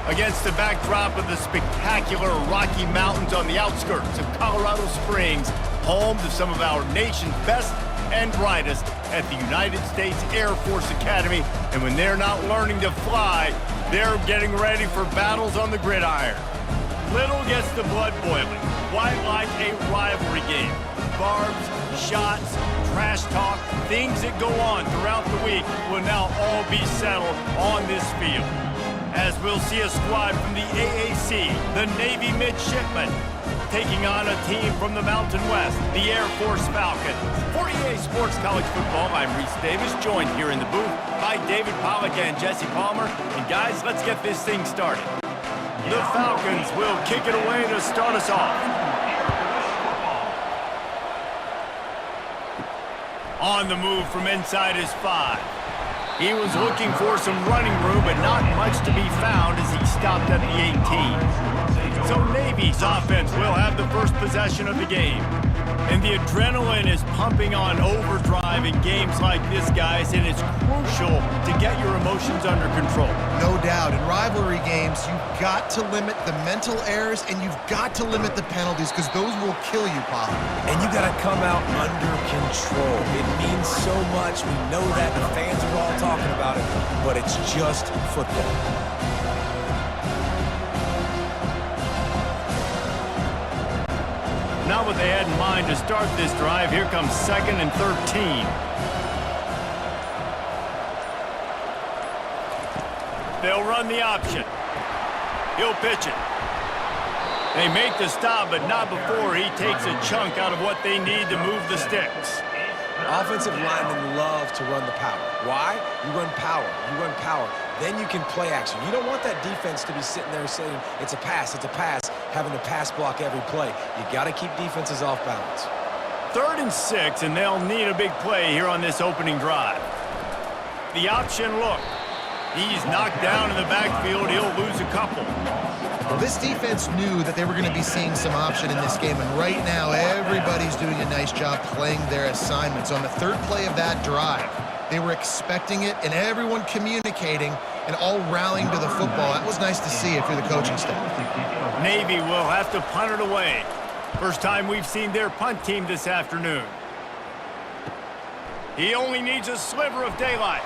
Against the backdrop of the spectacular Rocky Mountains on the outskirts of Colorado Springs, home to some of our nation's best and brightest at the United States Air Force Academy. And when they're not learning to fly, they're getting ready for battles on the gridiron. Little gets the blood boiling, quite like a rivalry game. Barbs, shots, trash talk, things that go on throughout the week will now all be settled on this field. As we'll see a squad from the AAC, the Navy Midshipmen, taking on a team from the Mountain West, the Air Force Falcons. For EA Sports College Football, I'm Reese Davis, joined here in the booth by David Pollack and Jesse Palmer. And guys, let's get this thing started. The Falcons will kick it away to start us off. On the move from inside his 5. He was looking for some running room, but not much to be found as he stopped at the 18. So Navy's offense will have the first possession of the game. And the adrenaline is pumping on overdrive in games like this, guys, and it's crucial to get your emotions under control. No doubt. In rivalry games, you've got to limit the mental errors and you've got to limit the penalties because those will kill you, Paul. And you got to come out under control. It means so much. We know that. The fans are all talking about it, but it's just football. Not what they had in mind to start this drive. Here comes 2nd and 13. They'll run the option. He'll pitch it. They make the stop, but not before he takes a chunk out of what they need to move the sticks. Offensive linemen love to run the power. Why? You run power. You run power. Then you can play action. You don't want that defense to be sitting there saying, it's a pass, having to pass block every play. You got to keep defenses off balance. 3rd and 6, and they'll need a big play here on this opening drive. The option look. He's knocked down in the backfield. He'll lose a couple. Well, this defense knew that they were going to be seeing some option in this game, and right now everybody's doing a nice job playing their assignments. On the 3rd play of that drive, they were expecting it, and everyone communicating and all rallying to the football. That was nice to see if you're the coaching staff. Navy will have to punt it away. First time we've seen their punt team this afternoon. He only needs a sliver of daylight.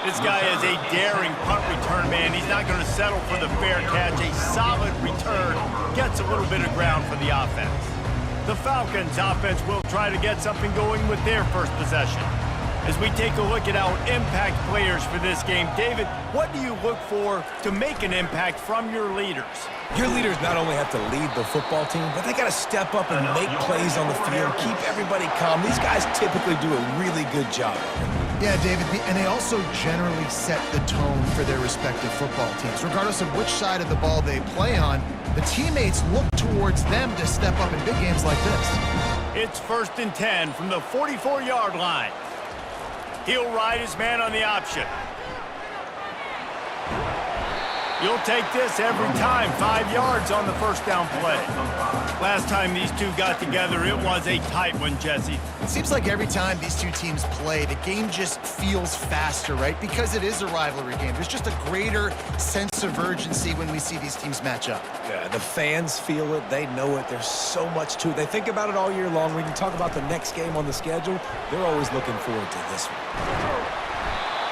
This guy is a daring punt return man. He's not going to settle for the fair catch. A solid return gets a little bit of ground for the offense. The Falcons' offense will try to get something going with their first possession. As we take a look at our impact players for this game, David, what do you look for to make an impact from your leaders? Your leaders not only have to lead the football team, but they got to step up and make plays on the field, keep everybody calm. These guys typically do a really good job. Yeah, David, and they also generally set the tone for their respective football teams. Regardless of which side of the ball they play on, the teammates look towards them to step up in big games like this. It's 1st and 10 from the 44-yard line. He'll ride his man on the option. You'll take this every time. 5 yards on the first down play. Last time these two got together, it was a tight one, Jesse. It seems like every time these two teams play, the game just feels faster, right? Because it is a rivalry game. There's just a greater sense of urgency when we see these teams match up. Yeah, the fans feel it. They know it. There's so much to it. They think about it all year long. We can talk about the next game on the schedule. They're always looking forward to this one.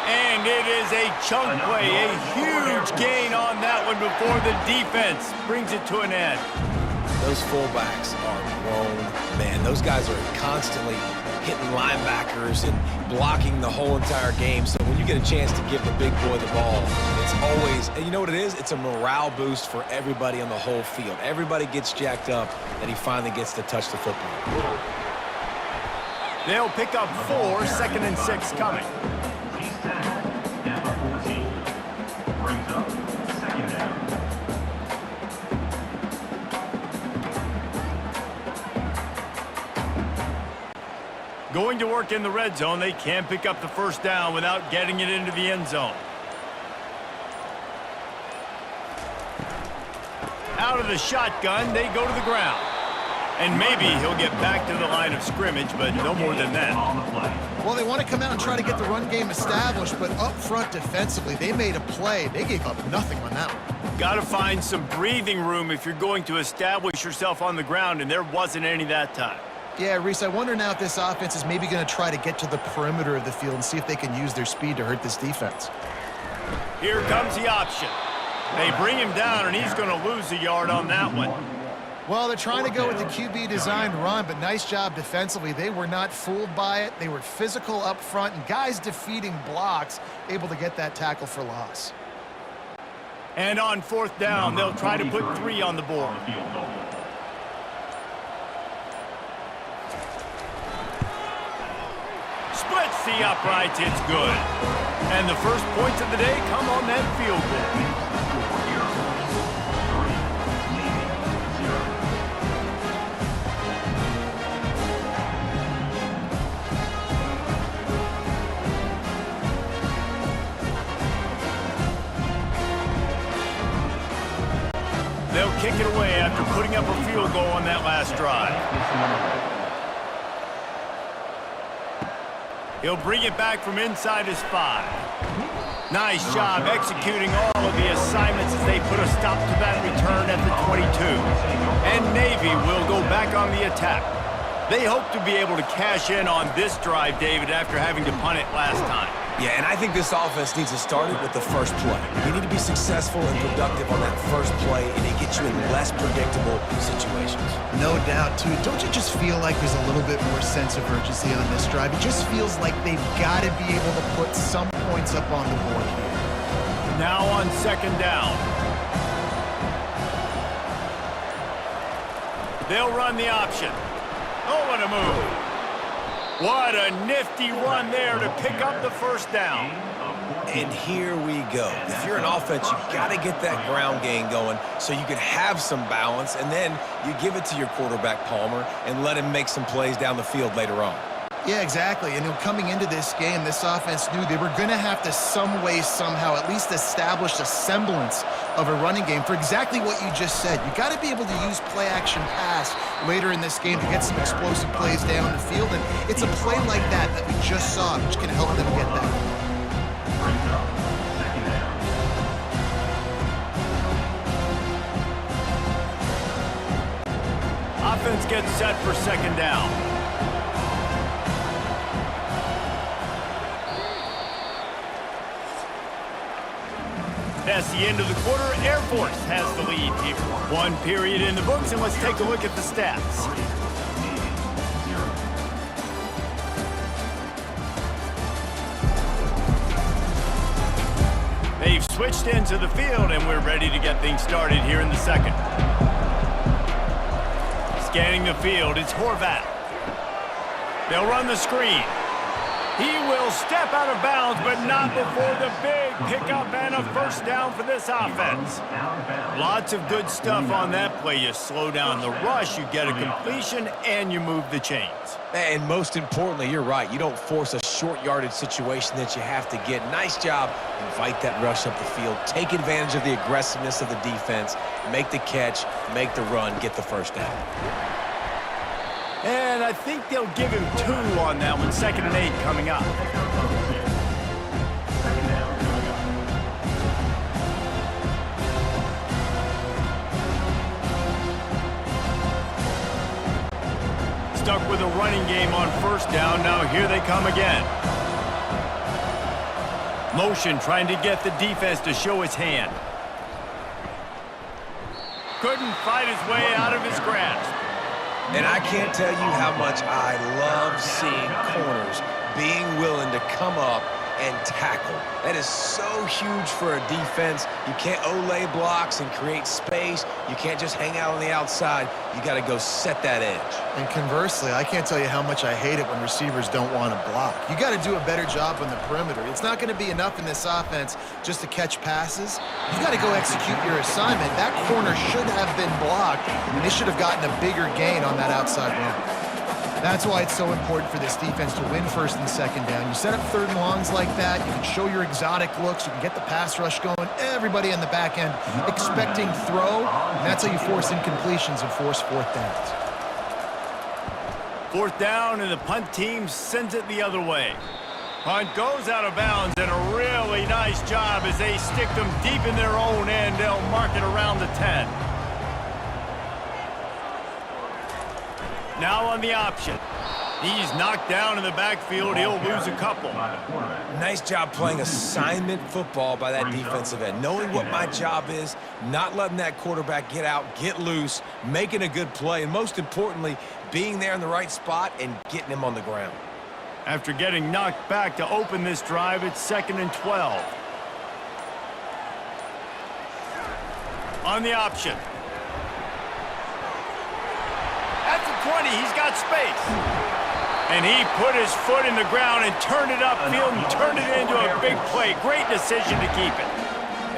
And it is a chunk play, a huge gain on that one before the defense brings it to an end. Those fullbacks are grown men. Those guys are constantly hitting linebackers and blocking the whole entire game. So when you get a chance to give the big boy the ball, it's always, and you know what it is? It's a morale boost for everybody on the whole field. Everybody gets jacked up that he finally gets to touch the football. They'll pick up 4, 2nd and 6 coming. Going to work in the red zone, they can pick up the first down without getting it into the end zone. Out of the shotgun, they go to the ground. And maybe he'll get back to the line of scrimmage, but no more than that. Well, they want to come out and try to get the run game established, but up front defensively, they made a play. They gave up nothing on that one. Got to find some breathing room if you're going to establish yourself on the ground, and there wasn't any that time. Yeah, Reese, I wonder now if this offense is maybe going to try to get to the perimeter of the field and see if they can use their speed to hurt this defense. Here comes the option. They bring him down, and he's going to lose a yard on that one. Well, they're trying to go with the QB designed run, but nice job defensively. They were not fooled by it. They were physical up front, and guys defeating blocks, able to get that tackle for loss. And on fourth down, they'll try to put 3 on the board. Splits the uprights, it's good. And the first points of the day come on that field goal. They'll kick it away after putting up a field goal on that last drive. He'll bring it back from inside his 5. Nice job executing all of the assignments as they put a stop to that return at the 22. And Navy will go back on the attack. They hope to be able to cash in on this drive, David, after having to punt it last time. Yeah, and I think this offense needs to start it with the first play. You need to be successful and productive on that first play, and it gets you in less predictable situations. No doubt, too. Don't you just feel like there's a little bit more sense of urgency on this drive? It just feels like they've got to be able to put some points up on the board here. Now on second down. They'll run the option. Oh, what a move. What a nifty run there to pick up the first down. And here we go. If you're an offense, you got to get that ground game going so you can have some balance, and then you give it to your quarterback, Palmer, and let him make some plays down the field later on. Yeah, exactly. And coming into this game, this offense knew they were going to have to some way, somehow, at least establish a semblance of a running game for exactly what you just said. You got to be able to use play-action pass later in this game to get some explosive plays down the field. And it's a play like that that we just saw, which can help them get that. Offense gets set for second down. That's the end of the quarter. Air Force has the lead here. 1 period in the books, and let's take a look at the stats. They've switched into the field, and we're ready to get things started here in the second. Scanning the field, it's Horvat. They'll run the screen. He will step out of bounds, but not before the big pickup and a first down for this offense. Lots of good stuff on that play. You slow down the rush, you get a completion, and you move the chains. And most importantly, you're right. You don't force a short yardage situation that you have to get. Nice job. Invite that rush up the field. Take advantage of the aggressiveness of the defense. Make the catch, make the run, get the first down. And I think they'll give him 2 on that one. 2nd and 8 coming up. Stuck with a running game on first down. Now here they come again. Motion trying to get the defense to show his hand. Couldn't fight his way out of his grasp. And I can't tell you how much I love seeing corners being willing to come up and tackle. That is so huge for a defense. You can't olay blocks and create space. You can't just hang out on the outside. You got to go set that edge. And conversely, I can't tell you how much I hate it when receivers don't want to block. You got to do a better job on the perimeter. It's not going to be enough in this offense just to catch passes. You got to go execute your assignment. That corner should have been blocked, and they should have gotten a bigger gain on that outside run. That's why it's so important for this defense to win first and second down. You set up 3rd and longs like that, you can show your exotic looks, you can get the pass rush going, everybody in the back end expecting throw, and that's how you force incompletions and force 4th downs. Fourth down, and the punt team sends it the other way. Punt goes out of bounds, and a really nice job as they stick them deep in their own end. They'll mark it around the 10. Now on the option. He's knocked down in the backfield. He'll lose a couple. Nice job playing assignment football by that defensive end. Knowing what my job is, not letting that quarterback get out, get loose, making a good play, and most importantly, being there in the right spot and getting him on the ground. After getting knocked back to open this drive, it's 2nd and 12. On the option. At the 20, he's got space. And he put his foot in the ground and turned it upfield and turned it into a big play. Great decision to keep it.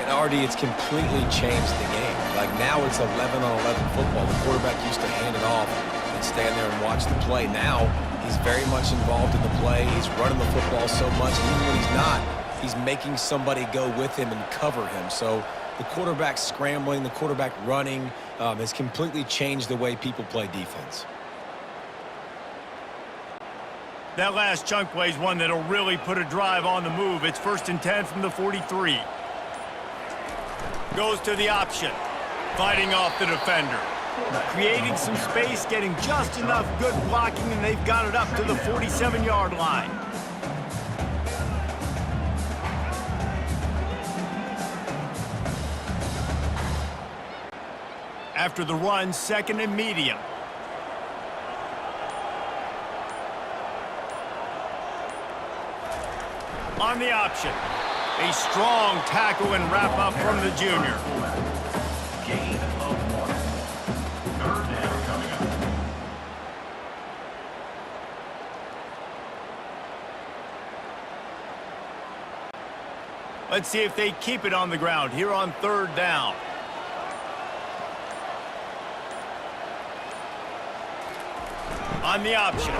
And Artie, it's completely changed the game. Like now it's 11-on-11 football. The quarterback used to hand it off and stand there and watch the play. Now he's very much involved in the play. He's running the football so much. And even when he's not, he's making somebody go with him and cover him. So the quarterback scrambling, the quarterback running has completely changed the way people play defense. That last chunk play is one that'll really put a drive on the move. It's 1st and 10 from the 43. Goes to the option. Fighting off the defender. Creating some space, getting just enough good blocking, and they've got it up to the 47-yard line. After the run, 2nd and medium. On the option. A strong tackle and wrap up from the junior. Gain of 1. 3rd down coming up. Let's see if they keep it on the ground here on 3rd down. On the option.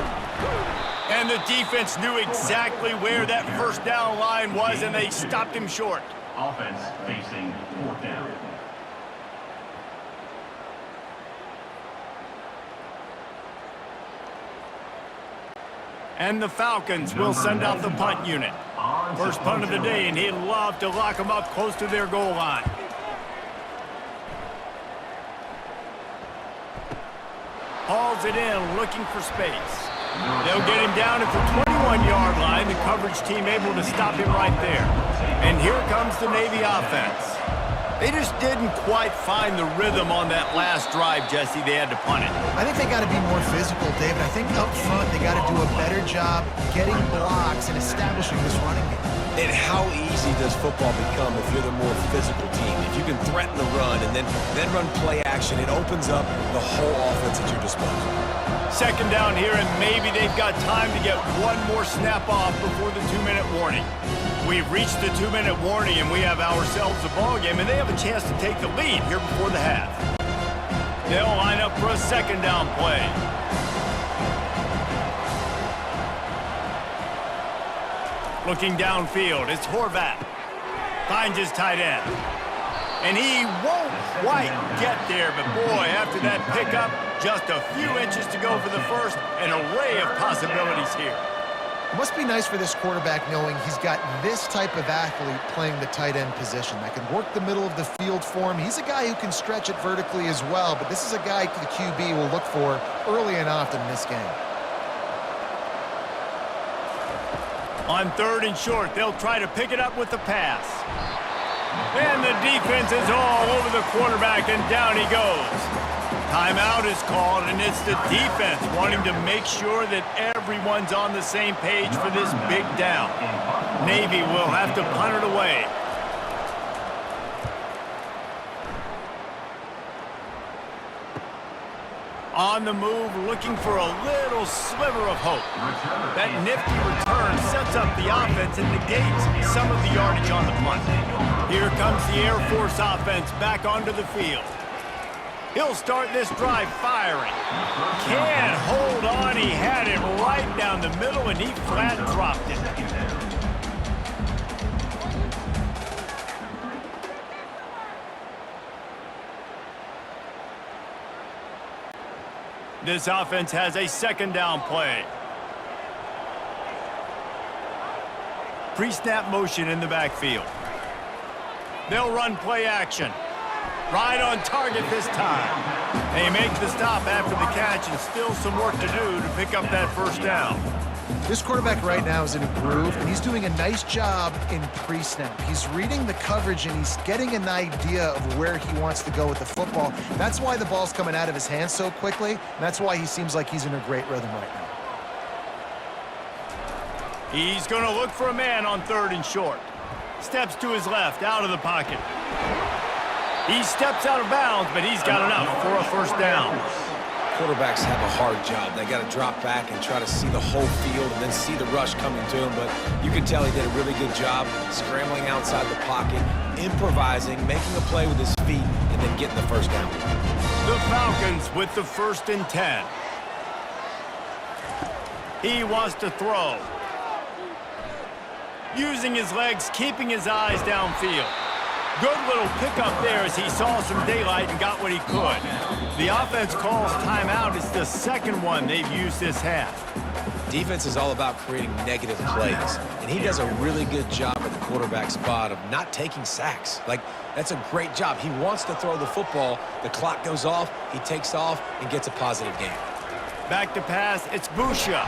And the defense knew exactly where that 1st down line was, and they stopped him short. Offense facing 4th down. And the Falcons will send out the punt unit. First punt of the day, and he'd love to lock them up close to their goal line. Hauls it in, looking for space. They'll get him down at the 21-yard line. The coverage team able to stop him right there. And here comes the Navy offense. They just didn't quite find the rhythm on that last drive, Jesse. They had to punt it. I think they got to be more physical, David. I think up front they got to do a better job getting blocks and establishing this running game. And how easy does football become if you're the more physical team? If you can threaten the run and then run play action, it opens up the whole offense at your disposal. 2nd down here, and maybe they've got time to get one more snap off before the 2-minute warning. We've reached the 2-minute warning, and we have ourselves a ball game, and they have a chance to take the lead here before the half. They'll line up for a 2nd down play. Looking downfield, it's Horvat. Finds his tight end. And he won't quite get there, but boy, after that pickup, just a few inches to go for the first, an array of possibilities here. It must be nice for this quarterback knowing he's got this type of athlete playing the tight end position that can work the middle of the field for him. He's a guy who can stretch it vertically as well, but this is a guy the QB will look for early and often in this game. On 3rd and short, they'll try to pick it up with the pass. And the defense is all over the quarterback, and down he goes. Timeout is called, and it's the defense wanting to make sure that everyone's on the same page for this big down. Navy will have to punt it away. On the move, looking for a little sliver of hope. That nifty return sets up the offense and negates some of the yardage on the punt. Here comes the Air Force offense back onto the field. He'll start this drive firing. Can't hold on. He had it right down the middle, and he flat dropped it. This offense has a second down play. Pre-snap motion in the backfield. They'll run play action. Right on target this time. They make the stop after the catch and still some work to do to pick up that first down. This quarterback right now is in a groove, and he's doing a nice job in pre-snap. He's reading the coverage, and he's getting an idea of where he wants to go with the football. That's why the ball's coming out of his hands so quickly, and that's why he seems like he's in a great rhythm right now. He's going to look for a man on 3rd and short. Steps to his left, out of the pocket. He steps out of bounds, but he's got enough for a first down. Quarterbacks have a hard job. They got to drop back and try to see the whole field and then see the rush coming to him. But you can tell he did a really good job scrambling outside the pocket, improvising, making a play with his feet, and then getting the first down. The Falcons with the 1st and 10. He wants to throw. Using his legs, keeping his eyes downfield. Good little pickup there as he saw some daylight and got what he could. The offense calls timeout. It's the second one they've used this half. Defense is all about creating negative plays, and he does a really good job at the quarterback spot of not taking sacks. Like, that's a great job. He wants to throw the football. The clock goes off. He takes off and gets a positive gain. Back to pass. It's Busha.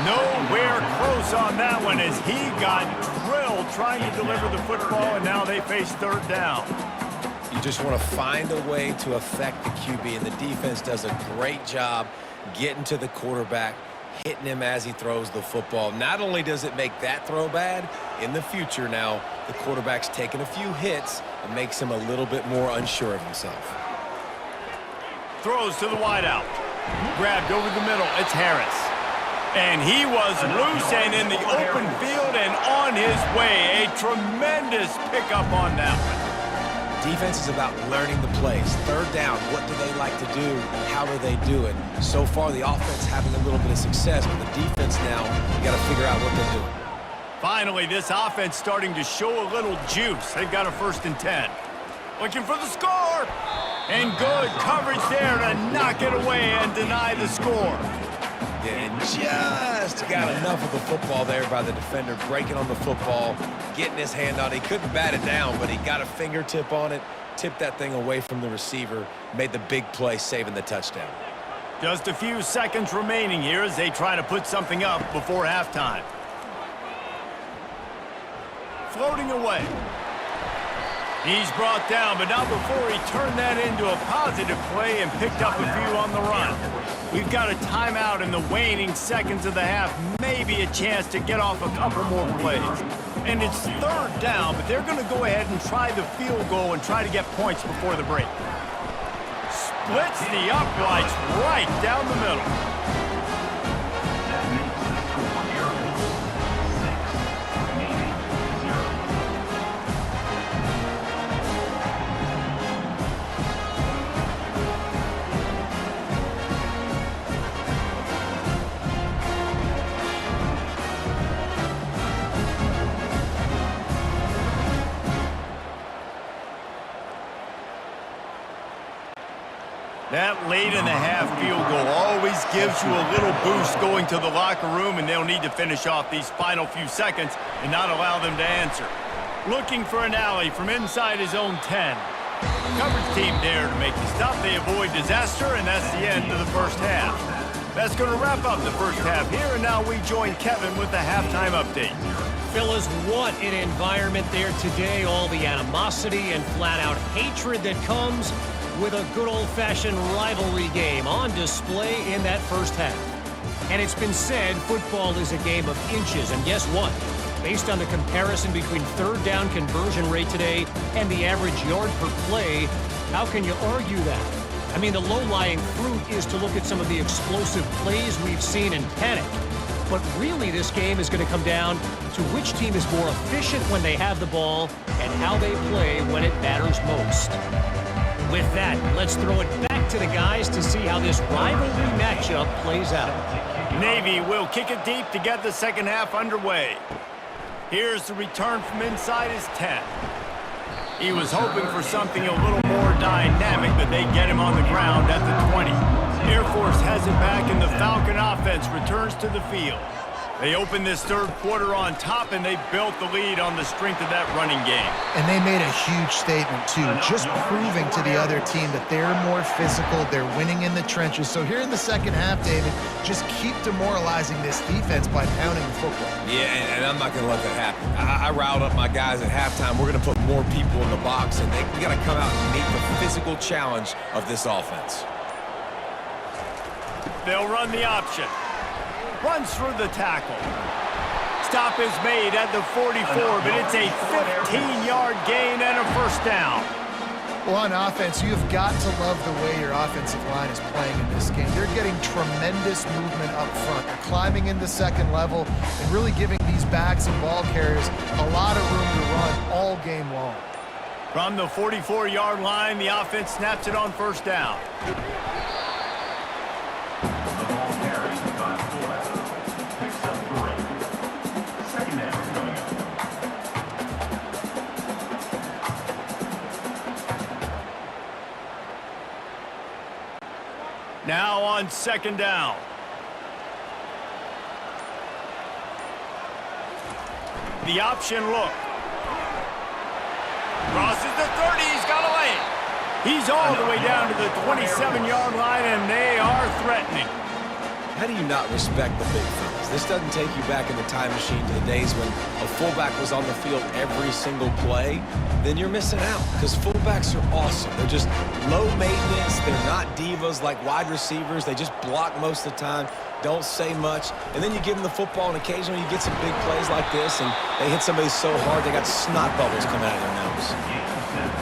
Nowhere close on that one as he got drilled trying to deliver the football, and now they face 3rd down. You just want to find a way to affect the QB, and the defense does a great job getting to the quarterback, hitting him as he throws the football. Not only does it make that throw bad, in the future now, the quarterback's taking a few hits and makes him a little bit more unsure of himself. Throws to the wideout. Grabbed over the middle. It's Harris. And he was loose and in the open field and on his way. A tremendous pickup on that one. Defense is about learning the plays. 3rd down, what do they like to do? How do they do it? So far, the offense having a little bit of success, but the defense now, you got to figure out what they're doing. Finally, this offense starting to show a little juice. They've got a 1st and 10. Looking for the score. And good coverage there to knock it away and deny the score. And just got enough of the football there by the defender, breaking on the football, getting his hand on it. He couldn't bat it down, but he got a fingertip on it, tipped that thing away from the receiver, made the big play, saving the touchdown. Just a few seconds remaining here as they try to put something up before halftime. Floating away. He's brought down, but not before he turned that into a positive play and picked up a few on the run. We've got a timeout in the waning seconds of the half, maybe a chance to get off a couple more plays. And it's 3rd down, but they're going to go ahead and try the field goal and try to get points before the break. Splits the uprights right down the middle. That late in the half field goal always gives you a little boost going to the locker room, and they'll need to finish off these final few seconds and not allow them to answer. Looking for an alley from inside his own 10. Coverage team there to make the stop. They avoid disaster, and that's the end of the first half. That's going to wrap up the first half here, and now we join Kevin with the halftime update. Fellas, what an environment there today. All the animosity and flat-out hatred that comes with a good old-fashioned rivalry game on display in that first half. And it's been said football is a game of inches, and guess what? Based on the comparison between 3rd down conversion rate today and the average yard per play, how can you argue that? I mean, the low-lying fruit is to look at some of the explosive plays we've seen in panic. But really, this game is going to come down to which team is more efficient when they have the ball and how they play when it matters most. With that, let's throw it back to the guys to see how this rivalry matchup plays out. Navy will kick it deep to get the second half underway. Here's the return from inside his 10. He was hoping for something a little more dynamic, but they get him on the ground at the 20. Air Force has it back, and the Falcon offense returns to the field. They opened this third quarter on top, and they built the lead on the strength of that running game. And they made a huge statement, too, just proving to the other team that they're more physical, they're winning in the trenches. So here in the second half, David, just keep demoralizing this defense by pounding the football. Yeah, and I'm not going to let that happen. I riled up my guys at halftime. We're going to put more people in the box, and we got to come out and meet the physical challenge of this offense. They'll run the option. Runs through the tackle. Stop is made at the 44, but it's a 15-yard gain and a first down. Well, on offense, you've got to love the way your offensive line is playing in this game. They're getting tremendous movement up front. They're climbing in the second level and really giving these backs and ball carriers a lot of room to run all game long. From the 44-yard line, the offense snaps it on first down. Now on second down. The option look. Crosses the 30. He's got to lay it. He's all the way down to the 27-yard line, and they are threatening. How do you not respect the big fellas? This doesn't take you back in the time machine to the days when a fullback was on the field every single play. Then you're missing out, because fullbacks are awesome. They're just low maintenance. They're not divas like wide receivers. They just block most of the time, don't say much. And then you give them the football, and occasionally you get some big plays like this, and they hit somebody so hard they got snot bubbles coming out of their nose.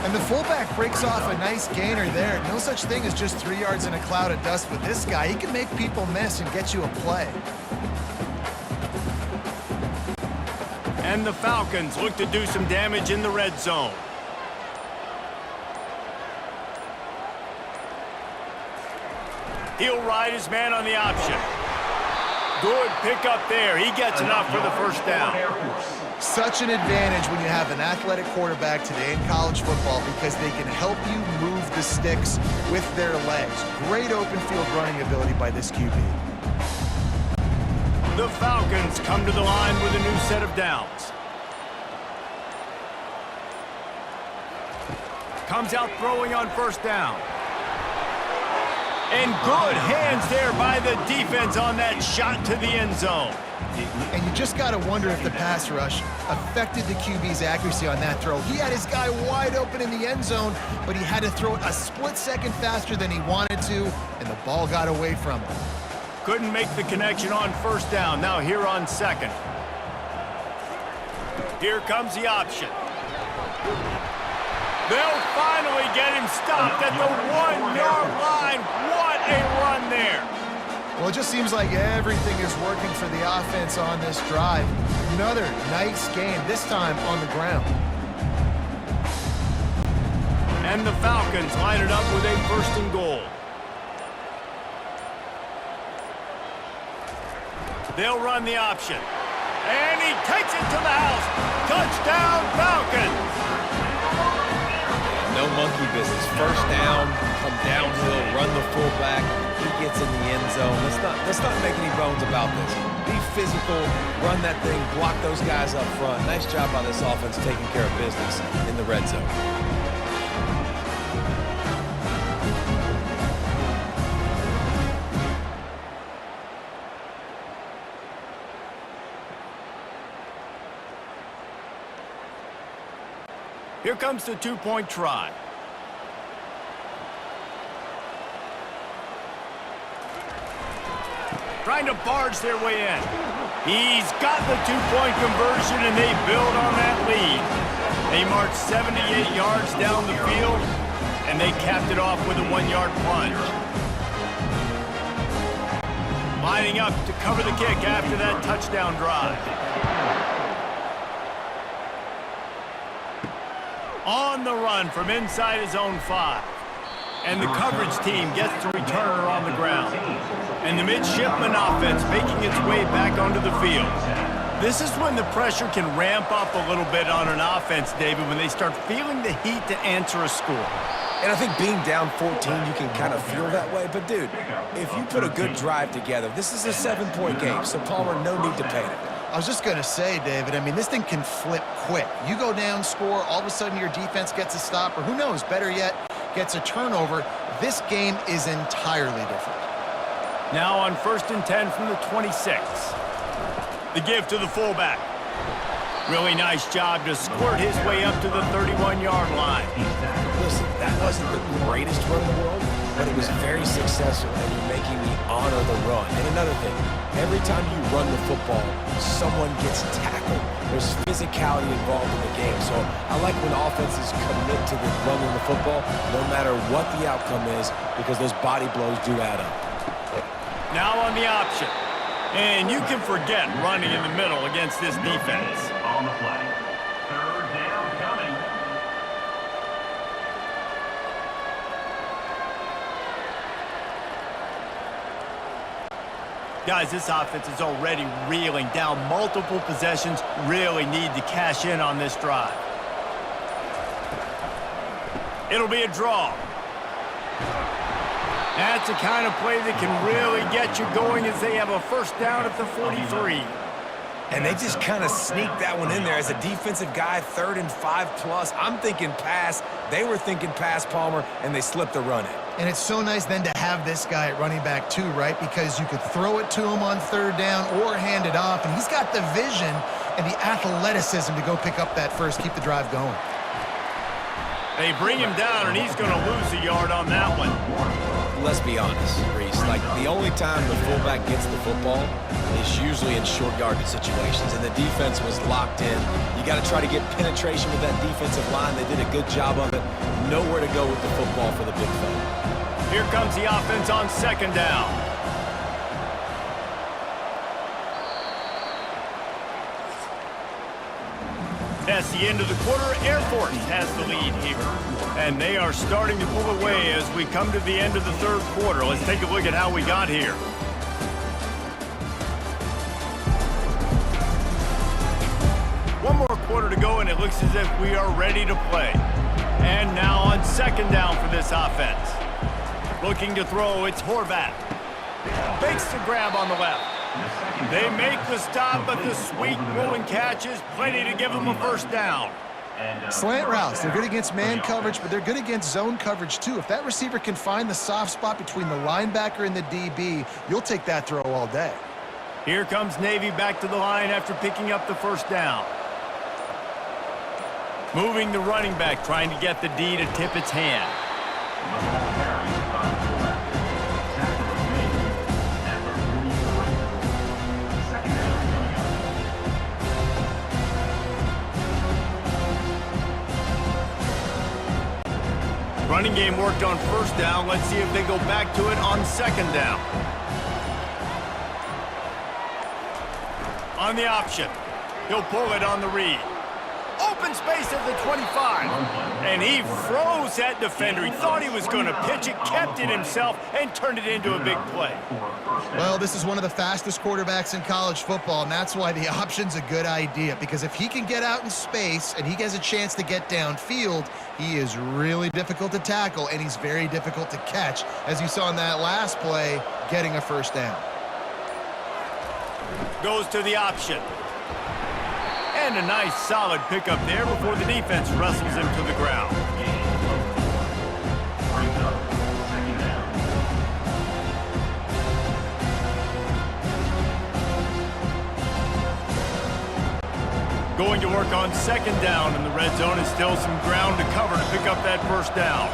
And the fullback breaks off a nice gainer there. No such thing as just 3 yards in a cloud of dust with this guy. He can make people miss and get you a play. And the Falcons look to do some damage in the red zone. He'll ride his man on the option. Good pickup there. He gets enough for the first down. Such an advantage when you have an athletic quarterback today in college football because they can help you move the sticks with their legs. Great open field running ability by this QB. The Falcons come to the line with a new set of downs. Comes out throwing on first down. And good hands there by the defense on that shot to the end zone. And you just got to wonder if the pass rush affected the QB's accuracy on that throw. He had his guy wide open in the end zone, but he had to throw it a split second faster than he wanted to, and the ball got away from him. Couldn't make the connection on first down. Now here on second. Here comes the option. They'll finally get him stopped at the 1-yard line. What a run there. Well, it just seems like everything is working for the offense on this drive. Another nice game, this time on the ground. And the Falcons line it up with a first and goal. They'll run the option. And he takes it to the house. Touchdown, Falcons. No monkey business. First down, come downhill, run the fullback. He gets in the end zone. Let's not make any bones about this. Be physical, run that thing, block those guys up front. Nice job by this offense taking care of business in the red zone. Here comes the two-point try. Trying to barge their way in. He's got the two-point conversion, and they build on that lead. They march 78 yards down the field, and they capped it off with a 1-yard plunge. Lining up to cover the kick after that touchdown drive. On the run from inside his own 5. And the coverage team gets the returner on the ground. And the midshipman offense making its way back onto the field. This is when the pressure can ramp up a little bit on an offense, David, when they start feeling the heat to answer a score. And I think being down 14, you can kind of feel that way. But, dude, if you put a good drive together, this is a 7-point game, so Palmer, no need to panic. I was just going to say, David, I mean, this thing can flip quick. You go down, score, all of a sudden your defense gets a stop, or who knows, better yet, gets a turnover. This game is entirely different. Now on 1st and 10 from the 26. The give to the fullback. Really nice job to squirt his way up to the 31-yard line. Listen, that wasn't the greatest run in the world, but it was very successful, and you're making me honor the run. And another thing, every time you run the football, someone gets tackled. There's physicality involved in the game. So I like when offenses commit to the running the football, no matter what the outcome is, because those body blows do add up. Now on the option. And you can forget running in the middle against this defense. On the play. 3rd down coming. Guys, this offense is already reeling down multiple possessions. Really need to cash in on this drive. It'll be a draw. That's the kind of play that can really get you going as they have a 1st down at the 43. And they just kind of sneaked that one in there as a defensive guy, 3rd and 5+. I'm thinking pass. They were thinking pass, Palmer, and they slipped the run in. And it's so nice then to have this guy at running back too, right? Because you could throw it to him on 3rd down or hand it off, and he's got the vision and the athleticism to go pick up that first, keep the drive going. They bring him down, and he's going to lose a yard on that one. Let's be honest, Reese. Like, the only time the fullback gets the football is usually in short yardage situations, and the defense was locked in. You got to try to get penetration with that defensive line. They did a good job of it. Nowhere to go with the football for the big fella. Here comes the offense on 2nd down. That's the end of the quarter. Air Force has the lead here. And they are starting to pull away as we come to the end of the 3rd quarter. Let's take a look at how we got here. One more quarter to go, and it looks as if we are ready to play. And now on 2nd down for this offense. Looking to throw, it's Horvath. Fakes the grab on the left. They make the stop, but the sweet rolling catch is plenty to give them a 1st down. Slant routes, they're good against man coverage, but they're good against zone coverage too. If that receiver can find the soft spot between the linebacker and the DB, you'll take that throw all day. Here comes Navy back to the line after picking up the 1st down. Moving the running back, trying to get the D to tip its hand. Running game worked on 1st down. Let's see if they go back to it on 2nd down. On the option. He'll pull it on the read. Open space at the 25. And he froze that defender. He thought he was going to pitch it, kept it himself, and turned it into a big play. Well, this is one of the fastest quarterbacks in college football, and that's why the option's a good idea. Because if he can get out in space and he gets a chance to get downfield, he is really difficult to tackle, and he's very difficult to catch. As you saw in that last play, getting a 1st down. Goes to the option. And a nice solid pickup there before the defense wrestles him to the ground. Brings up 2nd down. Going to work on 2nd down in the red zone, and still some ground to cover to pick up that 1st down.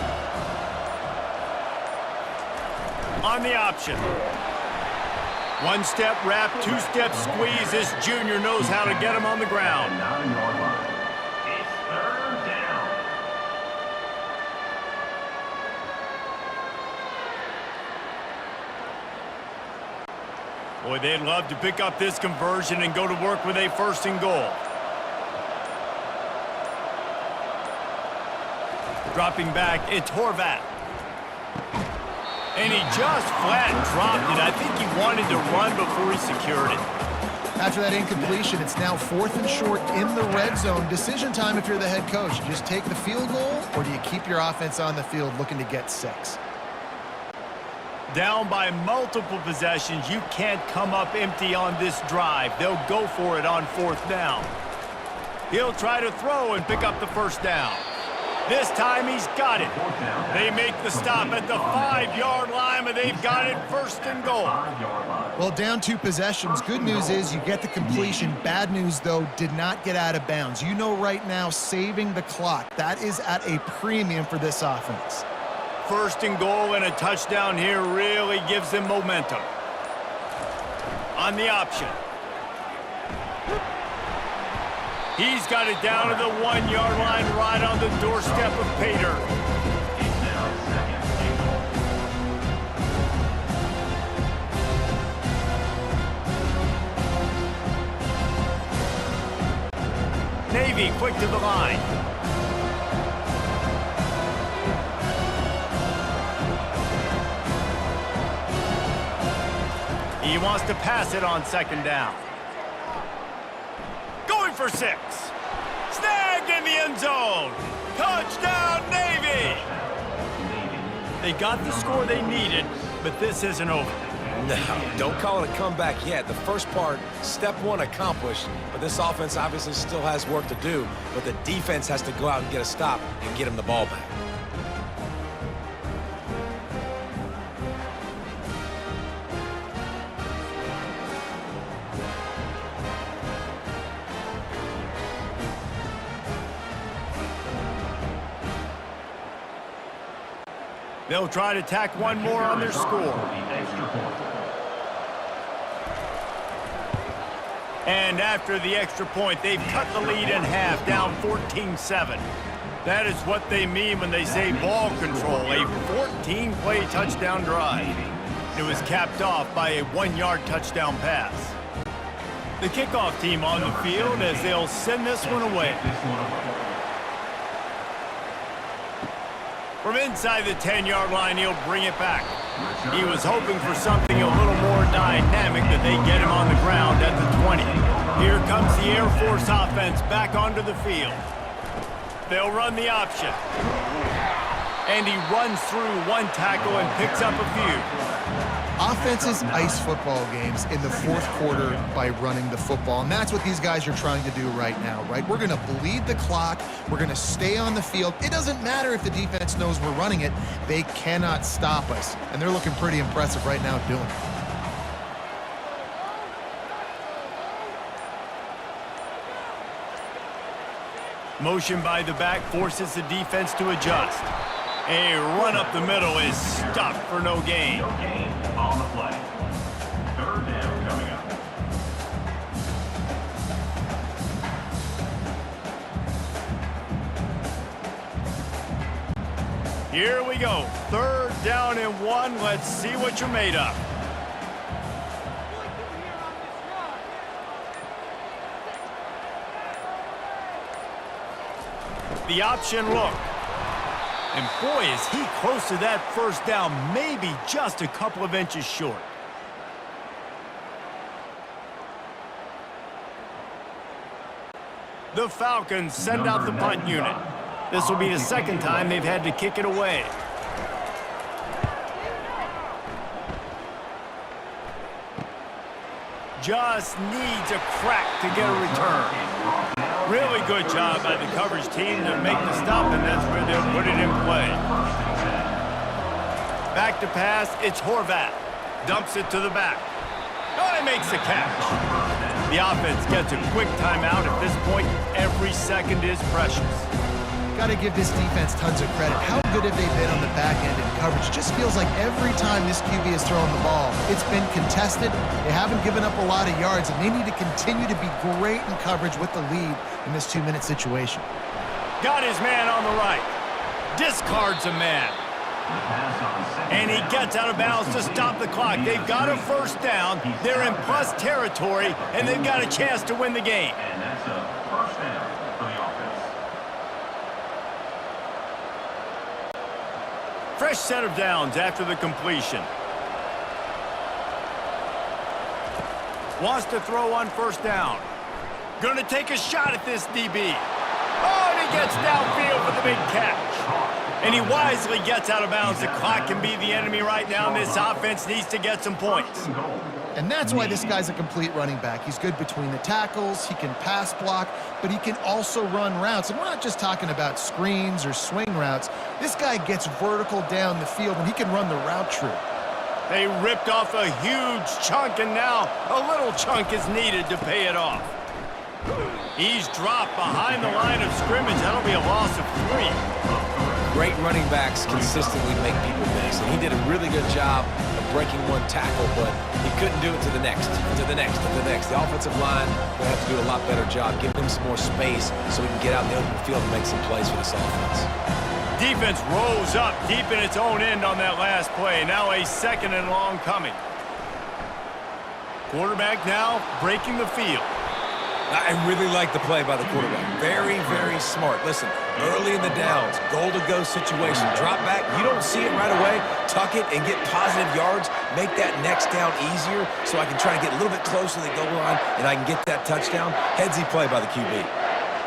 On the option. 1-step wrap, 2-step squeeze. This junior knows how to get him on the ground. 9-yard line. It's 3rd down. Boy, they'd love to pick up this conversion and go to work with a 1st and goal. Dropping back, it's Horvath. And he just flat dropped it. I think he wanted to run before he secured it. After that incompletion, it's now 4th and short in the red zone. Decision time if you're the head coach. You just take the field goal, or do you keep your offense on the field looking to get 6? Down by multiple possessions, you can't come up empty on this drive. They'll go for it on 4th down. He'll try to throw and pick up the first down. This time he's got it. They make the stop at the 5-yard line, and they've got it 1st and goal. Well, down 2 possessions. Good news is you get the completion. Bad news, though, did not get out of bounds. You know right now, saving the clock, that is at a premium for this offense. 1st and goal and a touchdown here really gives them momentum. On the option. He's got it down to the 1-yard line right on the doorstep of Pater. Navy quick to the line. He wants to pass it on 2nd down. Going for 6. Snagged in the end zone. Touchdown, Navy! They got the score they needed, but this isn't over. No, don't call it a comeback yet. The first part, step 1 accomplished, but this offense obviously still has work to do, but the defense has to go out and get a stop and get him the ball back. They'll try to tack one more on their score. And after the extra point, they've cut the lead in half, down 14-7. That is what they mean when they say ball control, a 14-play touchdown drive. It was capped off by a 1-yard touchdown pass. The kickoff team on the field as they'll send this one away. From inside the 10-yard line, he'll bring it back. He was hoping for something a little more dynamic, that they get him on the ground at the 20. Here comes the Air Force offense back onto the field. They'll run the option. And he runs through 1 tackle and picks up a few. Offenses ice football games in the 4th quarter by running the football, and that's what these guys are trying to do right now, right? We're going to bleed the clock. We're going to stay on the field. It doesn't matter if the defense knows we're running it. They cannot stop us, and they're looking pretty impressive right now doing it. Motion by the back forces the defense to adjust. A run up the middle is stopped for no gain. No gain on the play. 3rd down coming up. Here we go. 3rd down and 1. Let's see what you're made of. The option look. And boy, is he close to that 1st down, maybe just a couple of inches short. The Falcons send out the punt unit. This will be the 2nd time they've had to kick it away. Just needs a crack to get a return. Really good job by the coverage team to make the stop, and that's where they'll put it in play. Back to pass, it's Horvat. Dumps it to the back. Oh, he makes the catch. The offense gets a quick timeout. At this point, every second is precious. Got to give this defense tons of credit. How good have they been on the back end in coverage? It just feels like every time this QB has thrown the ball, it's been contested. They haven't given up a lot of yards, and they need to continue to be great in coverage with the lead in this 2-minute situation. Got his man on the right. Discards a man. And he gets out of bounds to stop the clock. They've got a 1st down. They're in plus territory, and they've got a chance to win the game. And that's a 1st down for the offense. Fresh set of downs after the completion. Wants to throw on first down. Gonna take a shot at this DB. Oh, and he gets downfield for the big catch. And he wisely gets out of bounds. The clock can be the enemy right now, and this offense needs to get some points. And that's why this guy's a complete running back. He's good between the tackles, he can pass block, but he can also run routes. And we're not just talking about screens or swing routes. This guy gets vertical down the field, and he can run the route tree. They ripped off a huge chunk, and now a little chunk is needed to pay it off. He's dropped behind the line of scrimmage. That'll be a loss of 3. Great running backs consistently make people miss, and he did a really good job of breaking one tackle, but he couldn't do it to the next, to the next, to the next. The offensive line will have to do a lot better job, giving him some more space so he can get out in the open field and make some plays for this offense. Defense rose up deep in its own end on that last play. Now a 2nd and long coming. Quarterback now breaking the field. I really like the play by the quarterback. Very, very smart. Listen, early in the downs, goal-to-go situation. Drop back, you don't see it right away. Tuck it and get positive yards. Make that next down easier so I can try to get a little bit closer to the goal line and I can get that touchdown. Headsy play by the QB.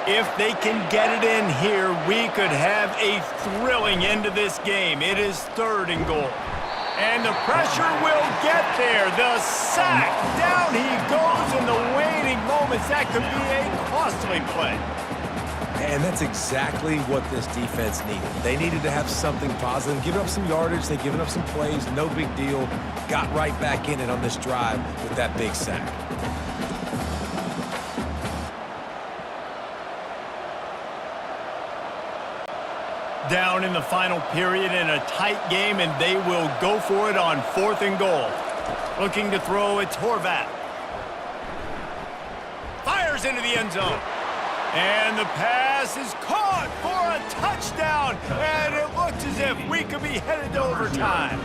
If they can get it in here, we could have a thrilling end to this game. It is 3rd and goal. And the pressure will get there. The sack. Down he goes in the waiting moments. That could be a costly play. And that's exactly what this defense needed. They needed to have something positive. Giving up some yardage. They've given up some plays. No big deal. Got right back in it on this drive with that big sack. Down in the final period in a tight game, and they will go for it on 4th and goal. Looking to throw, it's Horvath. Fires into the end zone. And the pass is caught for a touchdown. And it looks as if we could be headed to overtime.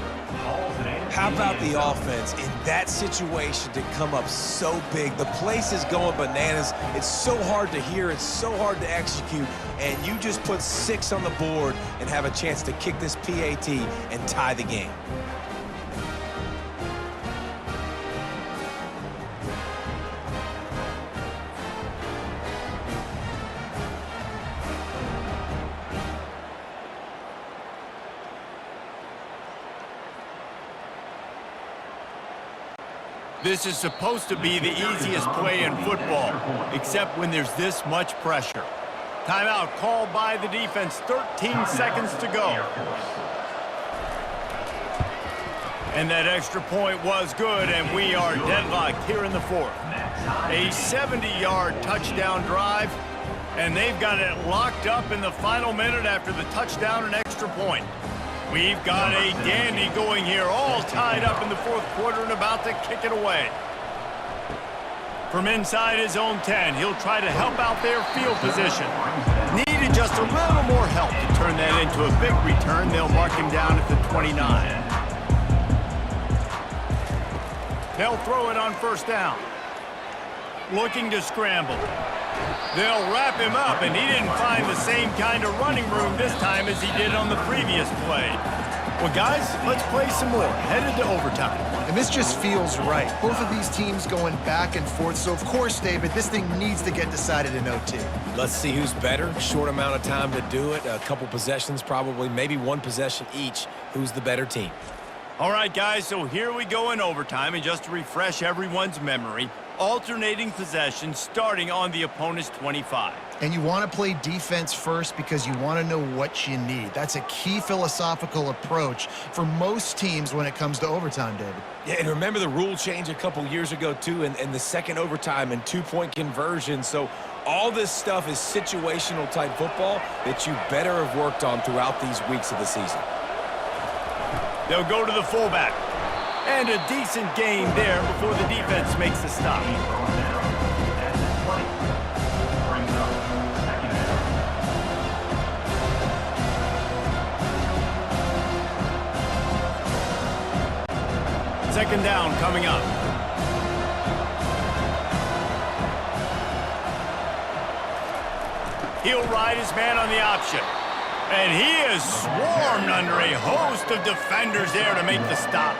How about the offense in that situation to come up so big? The place is going bananas. It's so hard to hear. It's so hard to execute. And you just put 6 on the board and have a chance to kick this PAT and tie the game. This is supposed to be the easiest play in football, except when there's this much pressure. Timeout called by the defense, 13 seconds to go. And that extra point was good, and we are deadlocked here in the 4th. A 70-yard touchdown drive, and they've got it locked up in the final minute after the touchdown and extra point. We've got a dandy going here, all tied up in the 4th quarter and about to kick it away. From inside his own 10, he'll try to help out their field position. Needed just a little more help to turn that into a big return. They'll mark him down at the 29. They'll throw it on first down. Looking to scramble. They'll wrap him up, and he didn't find the same kind of running room this time as he did on the previous play. Well, guys, let's play some more. Headed to overtime. And this just feels right. Both of these teams going back and forth. So, of course, David, this thing needs to get decided in OT. Let's see who's better. Short amount of time to do it. A couple possessions, probably, maybe one possession each. Who's the better team? All right, guys, so here we go in overtime. And just to refresh everyone's memory, alternating possession starting on the opponent's 25. And you want to play defense first because you want to know what you need. That's a key philosophical approach for most teams when it comes to overtime, David. Yeah, and remember the rule change a couple years ago, too, and the second overtime and 2-point conversion. So all this stuff is situational type football that you better have worked on throughout these weeks of the season. They'll go to the fullback. And a decent gain there before the defense makes the stop. Second down coming up. He'll ride his man on the option. And he is swarmed under a host of defenders there to make the stop.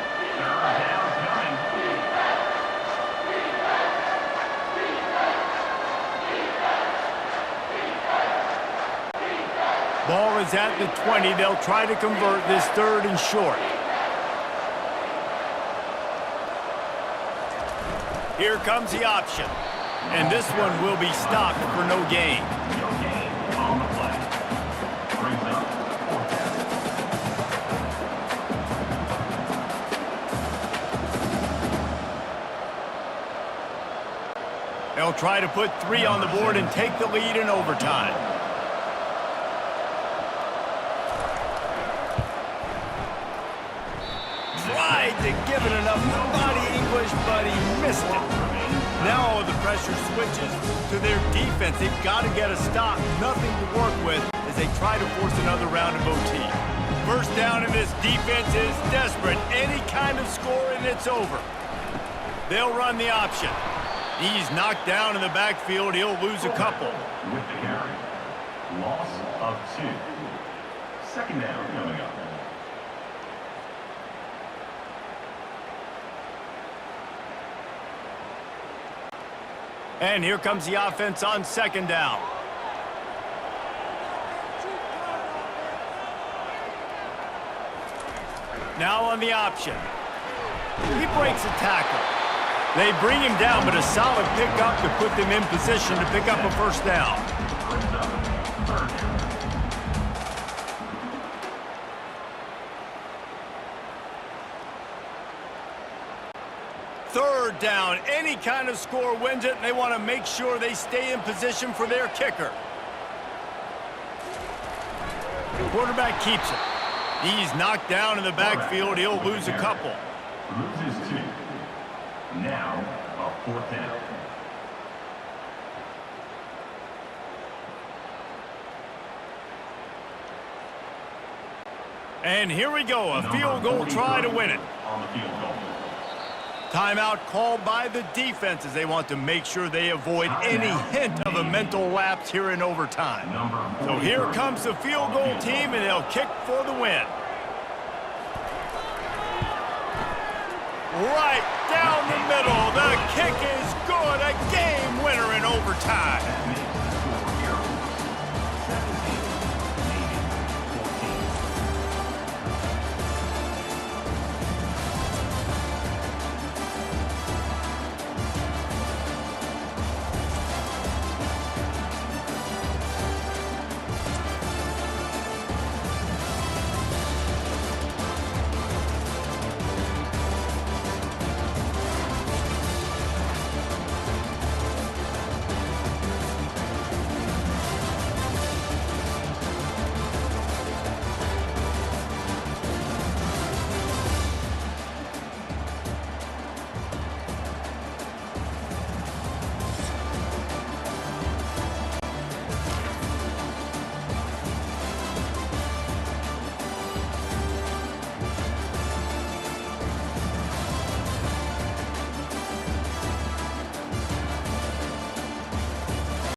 Ball is at the 20. They'll try to convert this third and short. Here comes the option. And this one will be stopped for no gain. No gain on the play. Brings up 4th down. They'll try to put 3 on the board and take the lead in overtime. Tried to give it enough body English, but he missed it. Now all the pressure switches to their defense. They've got to get a stop. Nothing to work with as they try to force another round of OT. First down, and this defense is desperate. Any kind of score and it's over. They'll run the option. He's knocked down in the backfield. He'll lose a couple. With the carry. Loss of 2. 2nd down coming up. And here comes the offense on 2nd down. Now on the option. He breaks a tackle. They bring him down, but a solid pickup to put them in position to pick up a first down. Brings up 3rd down. Third down. Any kind of score wins it, and they want to make sure they stay in position for their kicker. Quarterback keeps it. He's knocked down in the backfield. He'll lose a couple. Loses 2. Now a 4th down. And here we go. A field goal try to win it. On the field goal. Timeout called by the defense as they want to make sure they avoid any hint of a mental lapse here in overtime. So here comes the field goal team, and they'll kick for the win. Right down the middle. The kick is good. A game winner in overtime.